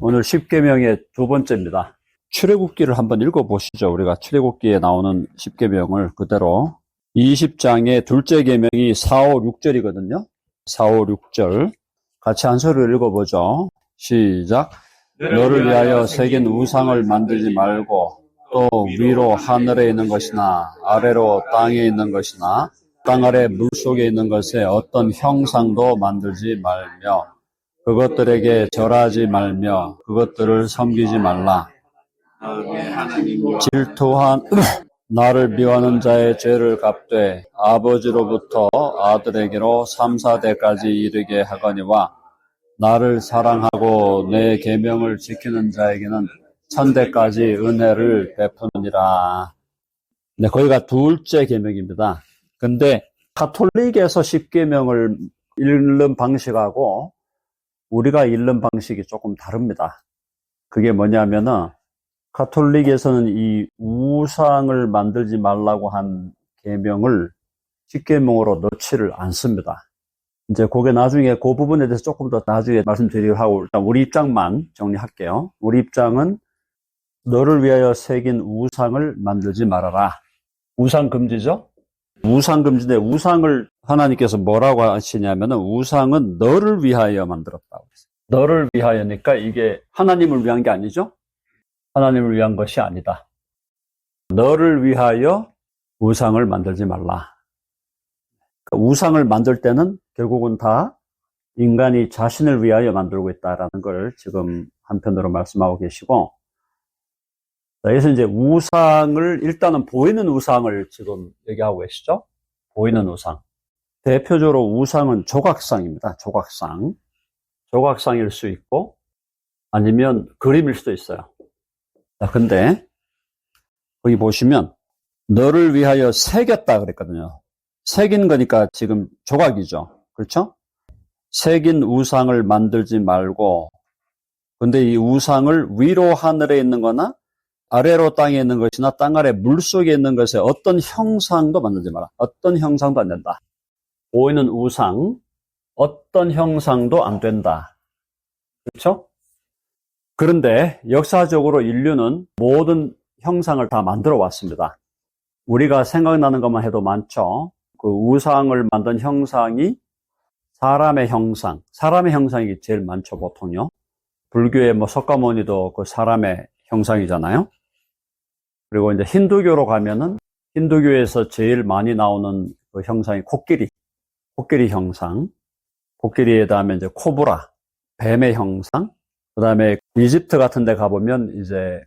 오늘 10계명의 두 번째입니다. 출애굽기를 한번 읽어보시죠. 우리가 출애굽기에 나오는 10계명을 그대로 20장의 둘째 계명이 4, 5, 6절이거든요. 4, 5, 6절 같이 한 소리를 읽어보죠. 시작. 너를 위하여 새긴 우상을 만들지 말고 또 위로 하늘에 있는 것이나 아래로 땅에 있는 것이나 땅 아래 물속에 있는 것에 어떤 형상도 만들지 말며 그것들에게 절하지 말며 그것들을 섬기지 말라. 질투한 나를 미워하는 자의 죄를 갚되 아버지로부터 아들에게로 3, 4대까지 이르게 하거니와 나를 사랑하고 내 계명을 지키는 자에게는 1000대까지 은혜를 베푸느니라. 네, 거기가 둘째 계명입니다. 근데 가톨릭에서 10계명을 읽는 방식하고 우리가 읽는 방식이 조금 다릅니다. 그게 뭐냐면은 가톨릭에서는 이 우상을 만들지 말라고 한 계명을 10계명으로 넣지를 않습니다. 이제 그게 나중에 그 부분에 대해서 조금 더 나중에 말씀드리려고 하고 일단 우리 입장만 정리할게요. 우리 입장은 너를 위하여 새긴 우상을 만들지 말아라. 우상 금지죠? 우상 금지인데 우상을 하나님께서 뭐라고 하시냐면은 우상은 너를 위하여 만들었다고 했어요. 너를 위하여니까 이게 하나님을 위한 게 아니죠? 하나님을 위한 것이 아니다. 너를 위하여 우상을 만들지 말라. 그러니까 우상을 만들 때는 결국은 다 인간이 자신을 위하여 만들고 있다라는 걸 지금 한편으로 말씀하고 계시고, 그래서 이제 우상을 일단은 보이는 우상을 지금 얘기하고 계시죠? 보이는 우상. 대표적으로 우상은 조각상입니다. 조각상. 조각상일 수 있고 아니면 그림일 수도 있어요. 자, 근데 거기 보시면 너를 위하여 새겼다 그랬거든요. 새긴 거니까 지금 조각이죠. 그렇죠? 새긴 우상을 만들지 말고, 근데 이 우상을 위로 하늘에 있는 거나 아래로 땅에 있는 것이나 땅 아래 물속에 있는 것에 어떤 형상도 만들지 마라. 어떤 형상도 안 된다. 보이는 우상, 어떤 형상도 안 된다. 그렇죠? 그런데 역사적으로 인류는 모든 형상을 다 만들어 왔습니다. 우리가 생각나는 것만 해도 많죠. 그 우상을 만든 형상이 사람의 형상, 사람의 형상이 제일 많죠, 보통요. 불교의 석가모니도 그 사람의 형상이잖아요. 그리고 이제 힌두교로 가면은 힌두교에서 제일 많이 나오는 그 형상이 코끼리 형상. 코끼리에 다음에 이제 코브라, 뱀의 형상. 그 다음에 이집트 같은 데 가보면 이제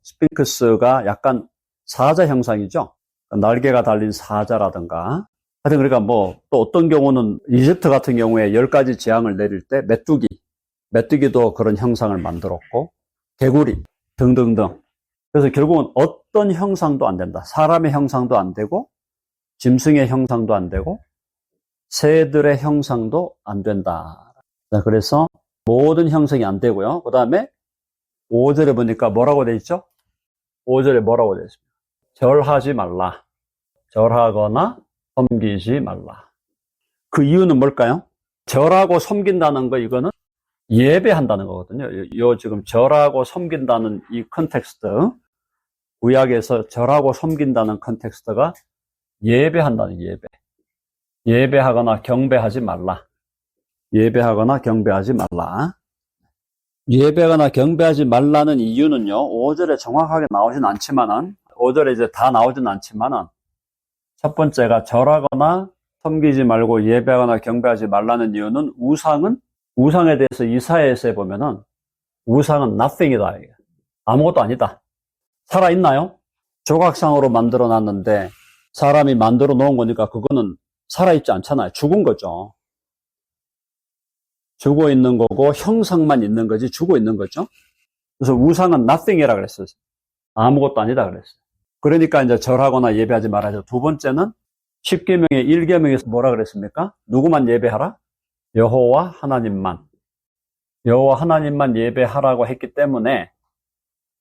스핑크스가 약간 사자 형상이죠. 날개가 달린 사자라든가. 하여튼 그러니까 또 어떤 경우는 이집트 같은 경우에 10가지 재앙을 내릴 때 메뚜기도 그런 형상을 만들었고, 개구리 등등등. 그래서 결국은 어떤 형상도 안 된다. 사람의 형상도 안 되고, 짐승의 형상도 안 되고, 새들의 형상도 안 된다. 그래서 모든 형상이 안 되고요. 그 다음에 5절에 보니까 뭐라고 돼 있죠? 5절에 뭐라고 돼 있습니까? 절하지 말라. 절하거나 섬기지 말라. 그 이유는 뭘까요? 절하고 섬긴다는 거, 이거는 예배한다는 거거든요. 요 지금 절하고 섬긴다는 이 컨텍스트, 구약에서 절하고 섬긴다는 컨텍스트가 예배한다는 예배. 예배하거나 경배하지 말라. 예배하거나 경배하지 말라. 예배하거나 경배하지 말라는 이유는요, 5절에 정확하게 나오진 않지만은, 5절에 이제 다 나오진 않지만은, 첫 번째가 절하거나 섬기지 말고 예배하거나 경배하지 말라는 이유는 우상에 대해서 이사야서에 보면은 우상은 nothing이다. 아무것도 아니다. 살아있나요? 조각상으로 만들어 놨는데 사람이 만들어 놓은 거니까 그거는 살아있지 않잖아요. 죽은 거죠. 죽어 있는 거고 형상만 있는 거지 죽어 있는 거죠. 그래서 우상은 nothing이라 그랬어요. 아무것도 아니다 그랬어요. 그러니까 이제 절하거나 예배하지 말아야죠. 두 번째는 10계명의 1계명에서 뭐라 그랬습니까? 누구만 예배하라? 여호와 하나님만. 여호와 하나님만 예배하라고 했기 때문에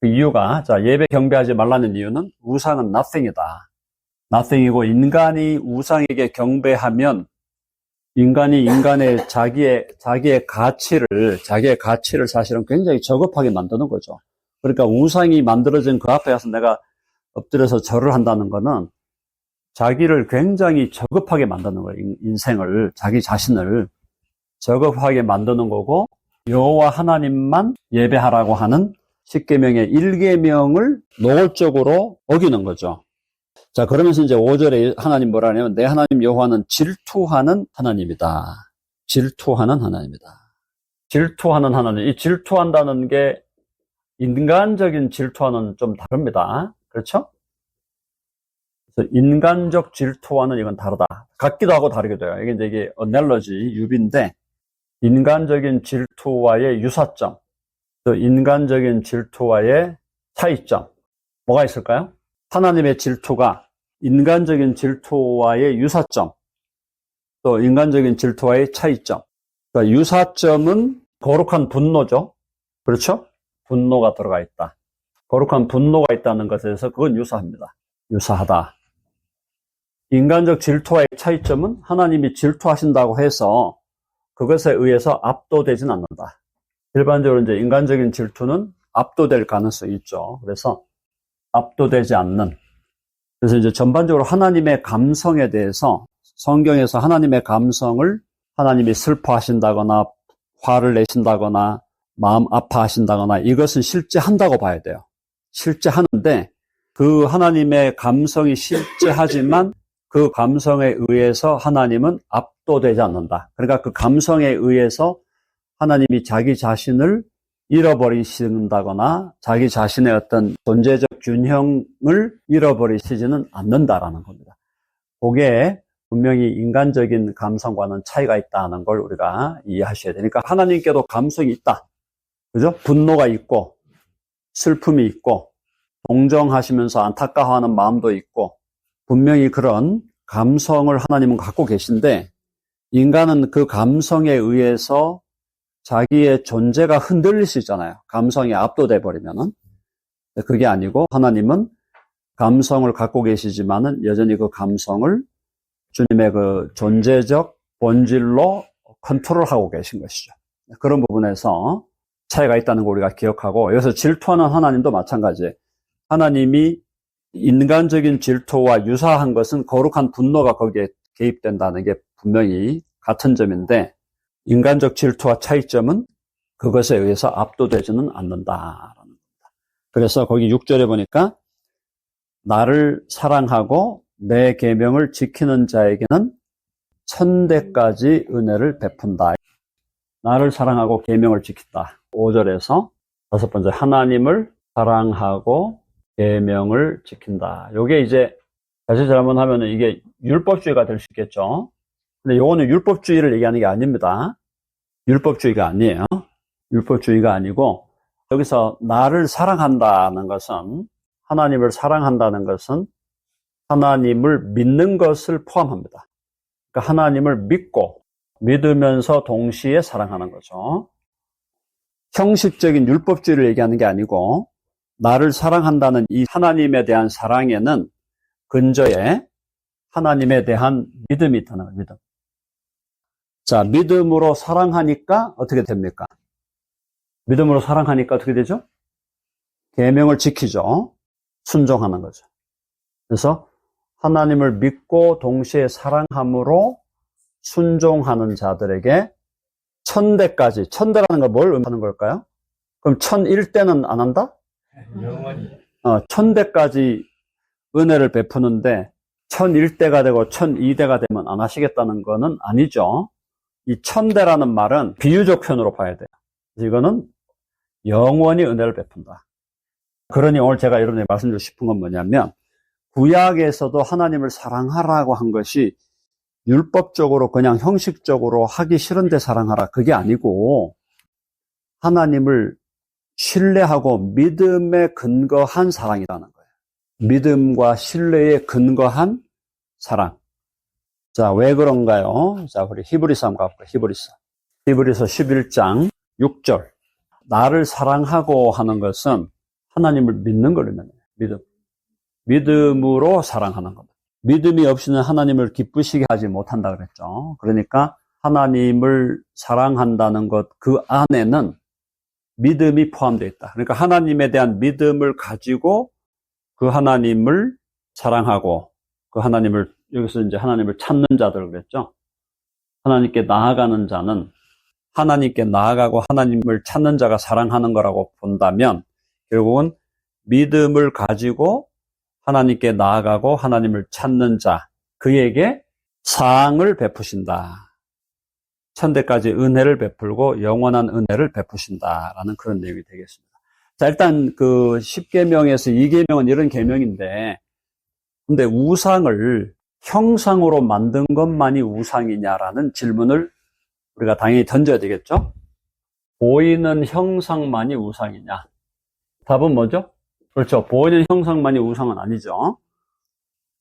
그 이유가, 자, 예배 경배하지 말라는 이유는 우상은 nothing이다. nothing이고 인간이 우상에게 경배하면 인간이 인간의 자기의 가치를 사실은 굉장히 저급하게 만드는 거죠. 그러니까 우상이 만들어진 그 앞에 가서 내가 엎드려서 절을 한다는 거는 자기를 굉장히 저급하게 만드는 거예요. 인생을, 자기 자신을 저급하게 만드는 거고, 여호와 하나님만 예배하라고 하는 십계명의 1계명을 노골적으로 어기는 거죠. 자, 그러면서 이제 5절에 하나님 뭐라 하냐면, 내 하나님 여호와는 질투하는 하나님이다. 질투하는 하나님이다. 질투하는 하나님. 이 질투한다는 게 인간적인 질투와는 좀 다릅니다. 그렇죠? 그래서 인간적 질투와는 이건 다르다. 같기도 하고 다르기도 해요. 이게 어넬러지, 유비인데, 인간적인 질투와의 유사점, 또 인간적인 질투와의 차이점, 뭐가 있을까요? 하나님의 질투가 인간적인 질투와의 유사점, 또 인간적인 질투와의 차이점. 그러니까 유사점은 거룩한 분노죠. 그렇죠? 분노가 들어가 있다. 거룩한 분노가 있다는 것에서 그건 유사합니다. 유사하다. 인간적 질투와의 차이점은 하나님이 질투하신다고 해서 그것에 의해서 압도되진 않는다. 일반적으로 이제 인간적인 질투는 압도될 가능성이 있죠. 그래서 압도되지 않는. 그래서 이제 전반적으로 하나님의 감성에 대해서 성경에서 하나님의 감성을 하나님이 슬퍼하신다거나 화를 내신다거나 마음 아파하신다거나 이것은 실제 한다고 봐야 돼요. 실제 하는데 그 하나님의 감성이 실제하지만 그 감성에 의해서 하나님은 압도되지 않는다. 그러니까 그 감성에 의해서 하나님이 자기 자신을 잃어버리신다거나 자기 자신의 어떤 존재적 균형을 잃어버리시지는 않는다라는 겁니다. 그게 분명히 인간적인 감성과는 차이가 있다는 걸 우리가 이해하셔야 되니까 하나님께도 감성이 있다. 그죠? 분노가 있고 슬픔이 있고 동정하시면서 안타까워하는 마음도 있고 분명히 그런 감성을 하나님은 갖고 계신데 인간은 그 감성에 의해서 자기의 존재가 흔들릴 수 있잖아요. 감성이 압도돼 버리면은. 그게 아니고 하나님은 감성을 갖고 계시지만은 여전히 그 감성을 주님의 그 존재적 본질로 컨트롤하고 계신 것이죠. 그런 부분에서 차이가 있다는 걸 우리가 기억하고 여기서 질투하는 하나님도 마찬가지예요. 하나님이 인간적인 질투와 유사한 것은 거룩한 분노가 거기에 개입된다는 게 분명히 같은 점인데 인간적 질투와 차이점은 그것에 의해서 압도되지는 않는다라는 겁니다. 그래서 거기 6절에 보니까 나를 사랑하고 내 계명을 지키는 자에게는 천대까지 은혜를 베푼다. 나를 사랑하고 계명을 지킨다. 5절에서 다섯 번째 하나님을 사랑하고 계명을 지킨다. 요게 이제 다시 잘못하면 이게 율법주의가 될 수 있겠죠. 근데 요거는 율법주의를 얘기하는 게 아닙니다. 율법주의가 아니에요. 율법주의가 아니고 여기서 나를 사랑한다는 것은 하나님을 사랑한다는 것은 하나님을 믿는 것을 포함합니다. 그러니까 하나님을 믿고 믿으면서 동시에 사랑하는 거죠. 형식적인 율법주의를 얘기하는 게 아니고 나를 사랑한다는 이 하나님에 대한 사랑에는 근저에 하나님에 대한 믿음이 있다는 거예요. 믿음. 자, 믿음으로 사랑하니까 어떻게 됩니까? 믿음으로 사랑하니까 어떻게 되죠? 계명을 지키죠. 순종하는 거죠. 그래서 하나님을 믿고 동시에 사랑함으로 순종하는 자들에게 천대까지, 천대라는 걸 뭘 의미하는 걸까요? 그럼 1001대는 안 한다? 영원히. 천대까지 은혜를 베푸는데 1001대가 되고 1002대가 되면 안 하시겠다는 거는 아니죠. 이 천대라는 말은 비유적 표현으로 봐야 돼요. 이거는 영원히 은혜를 베푼다. 그러니 오늘 제가 여러분에게 말씀드리고 싶은 건 뭐냐면 구약에서도 하나님을 사랑하라고 한 것이 율법적으로 그냥 형식적으로 하기 싫은데 사랑하라. 그게 아니고 하나님을 신뢰하고 믿음에 근거한 사랑이라는 거예요. 믿음과 신뢰에 근거한 사랑. 자, 왜 그런가요? 자, 우리 히브리서 한번 가볼까요? 히브리서 11장 6절. 나를 사랑하고 하는 것은 하나님을 믿는 걸 의미해요. 믿음. 믿음으로 사랑하는 겁니다. 믿음이 없이는 하나님을 기쁘시게 하지 못한다 그랬죠. 그러니까 하나님을 사랑한다는 것, 그 안에는 믿음이 포함되어 있다. 그러니까 하나님에 대한 믿음을 가지고 그 하나님을 사랑하고 그 하나님을, 여기서 이제 하나님을 찾는 자들 그랬죠. 하나님께 나아가는 자는 하나님께 나아가고 하나님을 찾는 자가 사랑하는 거라고 본다면 결국은 믿음을 가지고 하나님께 나아가고 하나님을 찾는 자, 그에게 사랑을 베푸신다. 천대까지 은혜를 베풀고 영원한 은혜를 베푸신다라는 그런 내용이 되겠습니다. 자, 일단 그 10계명에서 2계명은 이런 계명인데, 근데 우상을 형상으로 만든 것만이 우상이냐라는 질문을 우리가 당연히 던져야 되겠죠? 보이는 형상만이 우상이냐? 답은 뭐죠? 그렇죠. 보이는 형상만이 우상은 아니죠.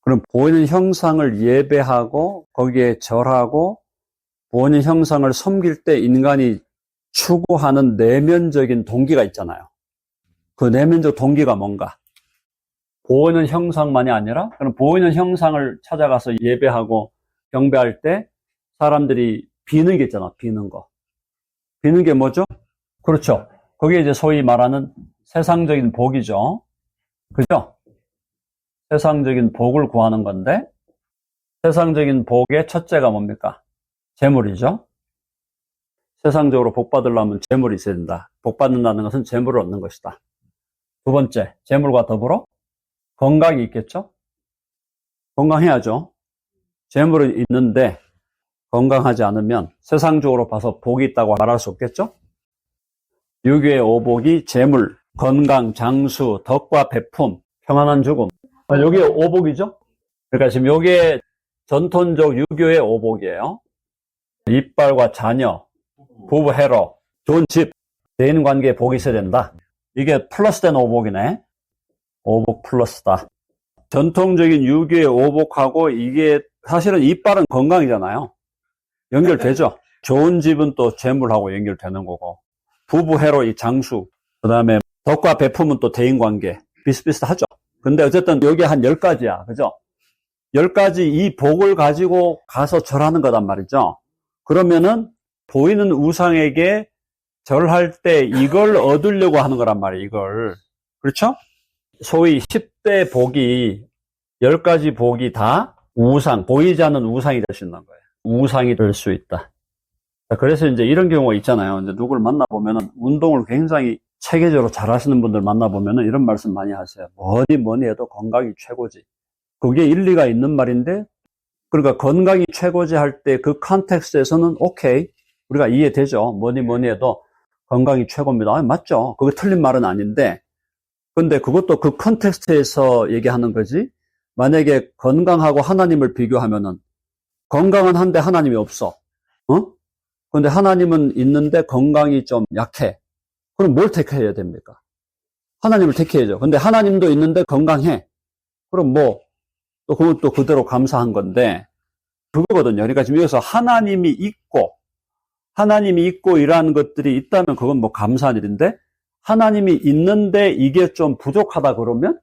그럼 보이는 형상을 예배하고 거기에 절하고 보이는 형상을 섬길 때 인간이 추구하는 내면적인 동기가 있잖아요. 그 내면적 동기가 뭔가? 보이는 형상만이 아니라 그럼 보이는 형상을 찾아가서 예배하고 경배할 때 사람들이 비는 게 있잖아. 비는 거. 비는 게 뭐죠? 그렇죠. 그게 이제 소위 말하는 세상적인 복이죠. 그죠? 세상적인 복을 구하는 건데 세상적인 복의 첫째가 뭡니까? 재물이죠. 세상적으로 복 받으려면 재물이 있어야 된다. 복 받는다는 것은 재물을 얻는 것이다. 두 번째, 재물과 더불어 건강이 있겠죠? 건강해야죠. 재물은 있는데 건강하지 않으면 세상적으로 봐서 복이 있다고 말할 수 없겠죠? 유교의 오복이 재물, 건강, 장수, 덕과 베품, 평안한 죽음. 요게 오복이죠? 그러니까 지금 요게 전통적 유교의 오복이에요. 이빨과 자녀, 부부 해로, 좋은 집, 대인 관계에 복이 있어야 된다. 이게 플러스된 오복이네. 오복 플러스다. 전통적인 유교의 오복하고 이게 사실은 이빨은 건강이잖아요. 연결되죠. 좋은 집은 또 재물하고 연결되는 거고 부부 해로 이 장수, 그 다음에 덕과 베품은 또 대인관계 비슷비슷하죠. 근데 어쨌든 여기 한 10가지야. 그죠? 10가지 이 복을 가지고 가서 절하는 거단 말이죠. 그러면은 보이는 우상에게 절할 때 이걸 얻으려고 하는 거란 말이에요. 이걸. 그렇죠? 소위 10대 복이 10가지 복이 다 우상, 보이지 않는 우상이 될 수 있는 거예요. 우상이 될 수 있다. 그래서 이제 이런 경우가 있잖아요. 이제 누구를 만나보면은 운동을 굉장히 체계적으로 잘 하시는 분들 만나보면은 이런 말씀 많이 하세요. 뭐니 해도 건강이 최고지. 그게 일리가 있는 말인데, 그러니까 건강이 최고지 할 때 그 컨텍스트에서는 오케이. 우리가 이해되죠. 뭐니 해도 건강이 최고입니다. 맞죠. 그게 틀린 말은 아닌데, 근데 그것도 그 컨텍스트에서 얘기하는 거지. 만약에 건강하고 하나님을 비교하면은 건강은 한데 하나님이 없어. 근데 하나님은 있는데 건강이 좀 약해. 그럼 뭘 택해야 됩니까? 하나님을 택해야죠. 근데 하나님도 있는데 건강해. 그럼 뭐, 또 그것도 그대로 감사한 건데, 그거거든요. 그러니까 지금 여기서 하나님이 있고 이러한 것들이 있다면 그건 뭐 감사한 일인데, 하나님이 있는데 이게 좀 부족하다 그러면,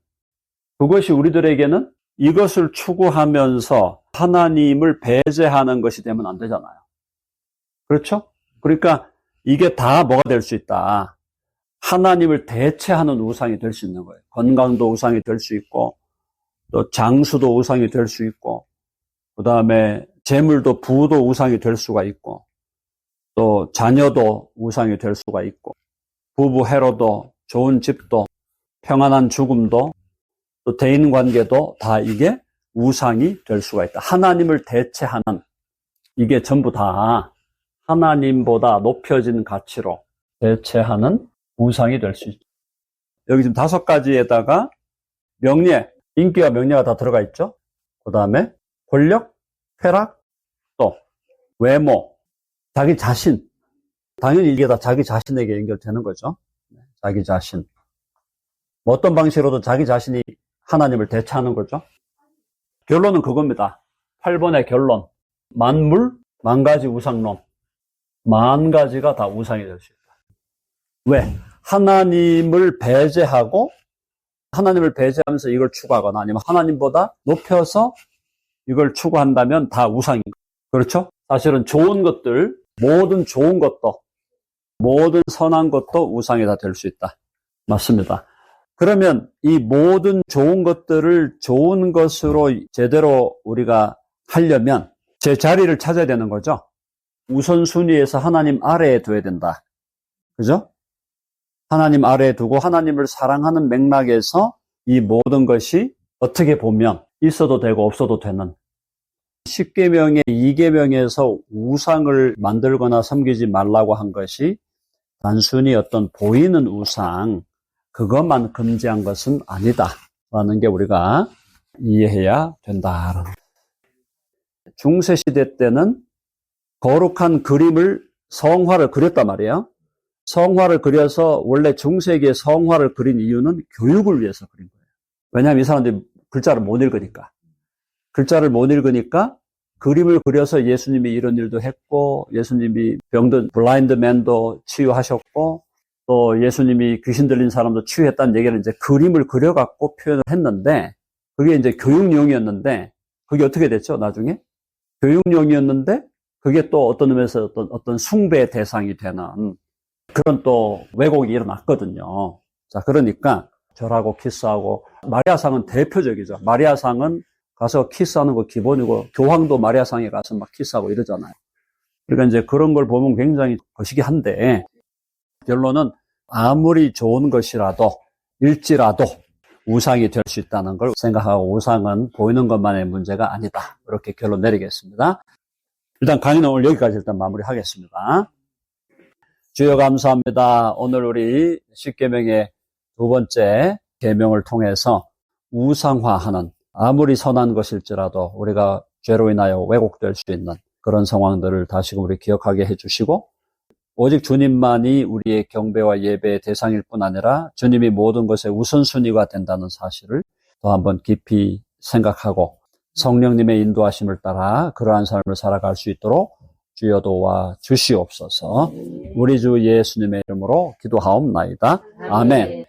그것이 우리들에게는 이것을 추구하면서 하나님을 배제하는 것이 되면 안 되잖아요. 그렇죠? 그러니까 이게 다 뭐가 될 수 있다. 하나님을 대체하는 우상이 될 수 있는 거예요. 건강도 우상이 될 수 있고, 또 장수도 우상이 될 수 있고, 그 다음에 재물도 부도 우상이 될 수가 있고, 또 자녀도 우상이 될 수가 있고, 부부 해로도, 좋은 집도, 평안한 죽음도, 또 대인관계도 다 이게 우상이 될 수가 있다. 하나님을 대체하는, 이게 전부 다 하나님보다 높여진 가치로 대체하는 우상이 될 수 있죠. 여기 지금 5가지에다가 명예, 인기와 명예가 다 들어가 있죠. 그 다음에 권력, 쾌락, 또 외모, 자기 자신. 당연히 이게 다 자기 자신에게 연결되는 거죠. 자기 자신. 뭐 어떤 방식으로도 자기 자신이 하나님을 대체하는 거죠. 결론은 그겁니다. 8번의 결론. 만물, 만가지 우상론. 10,000가지가 다 우상이 될 수 있다. 왜? 하나님을 배제하고 하나님을 배제하면서 이걸 추구하거나 아니면 하나님보다 높여서 이걸 추구한다면 다 우상인 거예요. 그렇죠? 사실은 좋은 것들, 모든 좋은 것도, 모든 선한 것도 우상이 다 될 수 있다. 맞습니다. 그러면 이 모든 좋은 것들을 좋은 것으로 제대로 우리가 하려면 제 자리를 찾아야 되는 거죠. 우선순위에서 하나님 아래에 둬야 된다. 그죠? 하나님 아래에 두고 하나님을 사랑하는 맥락에서 이 모든 것이 어떻게 보면 있어도 되고 없어도 되는 10계명의 2계명에서 우상을 만들거나 섬기지 말라고 한 것이 단순히 어떤 보이는 우상, 그것만 금지한 것은 아니다라는 게 우리가 이해해야 된다. 중세시대 때는 거룩한 그림을, 성화를 그렸단 말이에요. 성화를 그려서 원래 중세기에 성화를 그린 이유는 교육을 위해서 그린 거예요. 왜냐하면 이 사람들이 글자를 못 읽으니까. 글자를 못 읽으니까 그림을 그려서 예수님이 이런 일도 했고, 예수님이 병든 블라인드맨도 치유하셨고, 또 예수님이 귀신 들린 사람도 치유했다는 얘기를 이제 그림을 그려갖고 표현을 했는데, 그게 이제 교육용이었는데, 그게 어떻게 됐죠, 나중에? 교육용이었는데, 그게 또 어떤 의미에서 어떤 숭배의 대상이 되는 그런 또 왜곡이 일어났거든요. 자, 그러니까 절하고 키스하고, 마리아상은 대표적이죠. 마리아상은 가서 키스하는 거 기본이고, 교황도 마리아상에 가서 막 키스하고 이러잖아요. 그러니까 이제 그런 걸 보면 굉장히 거시기한데, 결론은 아무리 좋은 것이라도, 일지라도 우상이 될 수 있다는 걸 생각하고, 우상은 보이는 것만의 문제가 아니다. 이렇게 결론 내리겠습니다. 일단 강의는 오늘 여기까지 일단 마무리하겠습니다. 주여 감사합니다. 오늘 우리 10계명의 두 번째 계명을 통해서 우상화하는, 아무리 선한 것일지라도 우리가 죄로 인하여 왜곡될 수 있는 그런 상황들을 다시금 우리 기억하게 해주시고, 오직 주님만이 우리의 경배와 예배의 대상일 뿐 아니라 주님이 모든 것의 우선순위가 된다는 사실을 더 한번 깊이 생각하고 성령님의 인도하심을 따라 그러한 삶을 살아갈 수 있도록 주여 도와 주시옵소서. 우리 주 예수님의 이름으로 기도하옵나이다. 아멘.